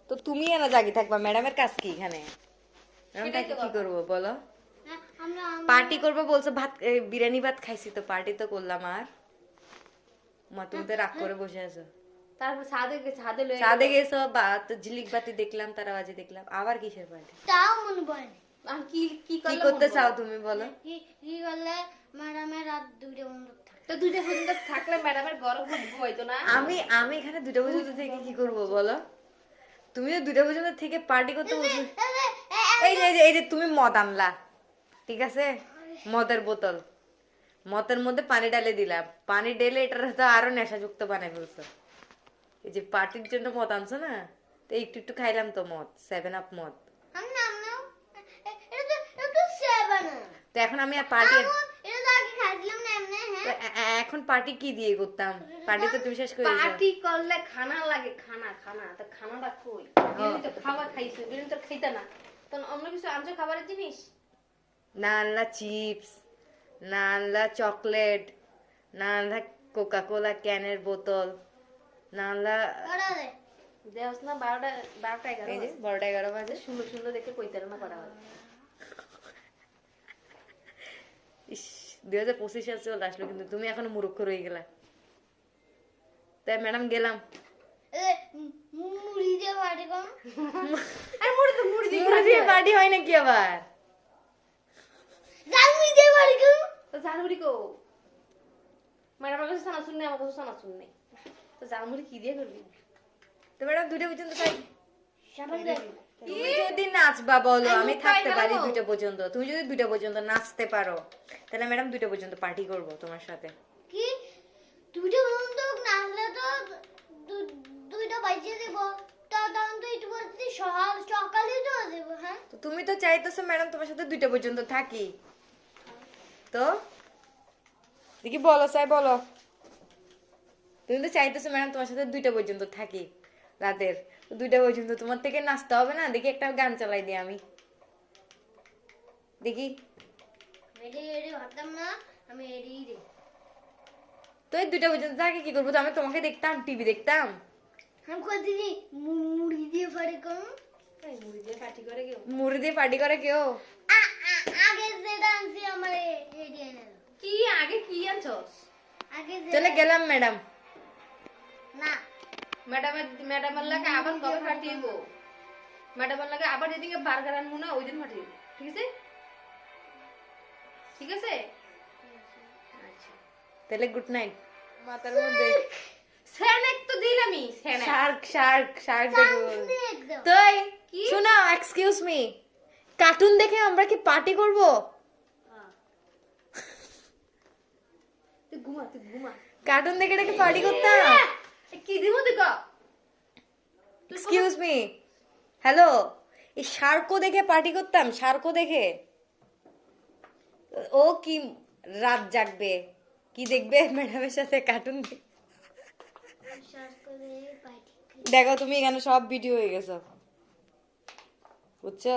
তো তুমি এনে জাগি থাকবা, ম্যাডামের কাজ কি এখানে? ম্যাডাম তাকে কি করবো বলো? পার্টি করবো বলছো, ভাত বিরিয়ানি ভাত খাইছি তো পার্টি তো করলাম। আর মা তুমি তো রাগ করে বসে আছো। তারপর ছাদে গেছো, ঝিলিক বাতি দেখলাম, তারাবাজি দেখলাম, আবার কিসের পার্টি? তাও মনে পড়ে না। আমি কি কি কি করতে চাও তুমি বলো? কি করলে ম্যাডামের রাত 2টা পর্যন্ত থাকে? তো 2টা পর্যন্ত থাকলে ম্যাডামের গরম হইতো না? আমি এখানে 2টা পর্যন্ত থেকে কি করবো বলো? তুমি তো 2টা পর্যন্ত থেকে পার্টি করতে বলছো। এই যে তুমি মদ আনলা, ঠিক আছে, মদের বোতল, মদের মধ্যে পানি ঢালে দিলাম, পানি ঢেলে এটা তো আরো নেশাযুক্ত বানাই ফেলছো। এই যে পার্টির জন্য মদ আনছো না, তো একটু একটু খাইলাম তো মদ, 7 আপ মদ। এটা তো সেবা না। তো এখন আমি আর পার্টি, এটা তো আগে খাইছিলাম না এমনি। হ্যাঁ, এখন পার্টি কি দিয়ে করতাম? পার্টি তো তুমি শেষ করে দিয়েছো। পার্টি করলে খানা লাগে, খানা তো খানাটা কই? বিরিয়ানি তো খাবার খাইছো, বিরিয়ানি তো খাইতা না, তো অন্য কিছু আনছো খাবারের জিনিস? না আনলা চিপস, না আনলা চকলেট, না আনলা কোকা কোলা ক্যানের বোতল, না আনলা ওরা দে। দেওস না 12টা 11 এই যে 12টা 11 বাজে। সুন্দর সুন্দর দেখে কইতার না করা হয়। ইস, 2025 সাল চলে আসলো কিন্তু তুমি এখনো মূর্খ রয়ে গেলা। তাই ম্যাডাম গেলাম। মুড়ি দিয়ে বাড়ি কম। আর মুড়ি দিয়ে মুড়ি দিয়ে পার্টি হয় নাকি আবার? জাল মুড়ি দিয়ে বাড়ি কম। তো ঝালমুড়ি কো? ম্যাডামের কাছে সানা শুননে, আমার কাছে সানা শুননে, তো ঝালমুড়ি কি দিয়ে করবি? তো ম্যাডাম 2টা পর্যন্ত থাক। সাবান দে। তুমি যদি নাচবা বলো আমি মুখ থাকতে পাই পারি গেল। 2টা পর্যন্ত। তুমি যদি 2টা পর্যন্ত নাচতে পারো তাহলে ম্যাডাম 2টা পর্যন্ত পার্টি করব তোমার সাথে। কি 2টা পর্যন্ত নাচলে তো 2টা বাজিয়ে দেব। তখন তো একটু বলতে সকালে তো দেবো। হ্যাঁ, তো তুমি তো চাইতেছো ম্যাডাম তোমার সাথে 2টা পর্যন্ত থাকি, তো দেখি বলো চাই বলো। তুমি তো চাইতেছো ম্যাডাম তোমার সাথে 2টা পর্যন্ত থাকি রাতের, তো 2টা পর্যন্ত তোমার থেকে নাচতে হবে না? দেখি একটা গান চালাই দিই আমি, দেখি। এডি ভাবতাম না আমি এডি রে। তো এই 2টা পর্যন্ত থাকি কি করবো? তো আমি তোমাকে দেখতাম, টিভি দেখতাম। আমি কই দিদি মুড়ি দিয়ে বাড়ি কম। এই মুড়ি দিয়ে পার্টি করে কেউ? মুড়ি দিয়ে পার্টি করে কেউ? আগে যেটা আনছি আমার এডি এনে দাও। কি আগে কি আনছস? আগে চলে গেলাম ম্যাডাম। না, ম্যাডামের লাগে আবার কবে পার্টি হইব? ম্যাডামের লাগে আবার যেদিনকে বার্গার আনবো না ওই দিন পার্টি হইব, ঠিক আছে? ঠিক আছে, আচ্ছা। তাহলে গুড নাইট। মাথার মধ্যে স্যানেক তো দিলামই, স্যানেক। শার্ক দেখবো। একদম তাই কি? শোনো, এক্সকিউজ মি, কার্টুন দেখে আমরা কি পার্টি করব? তুই ঘুমা। কার্টুন দেখে নাকি পার্টি করতাম? কি দিব তুই ক? এক্সকিউজ মি, হ্যালো, এই শার্কও দেখে পার্টি করতাম? শার্কও দেখে ও কি রাত জাগবে, কি দেখবে ম্যাডামের সাথে কার্টুন দেখো। তুমি এখানে সব ভিডিও হয়ে গেছো, বুঝছো?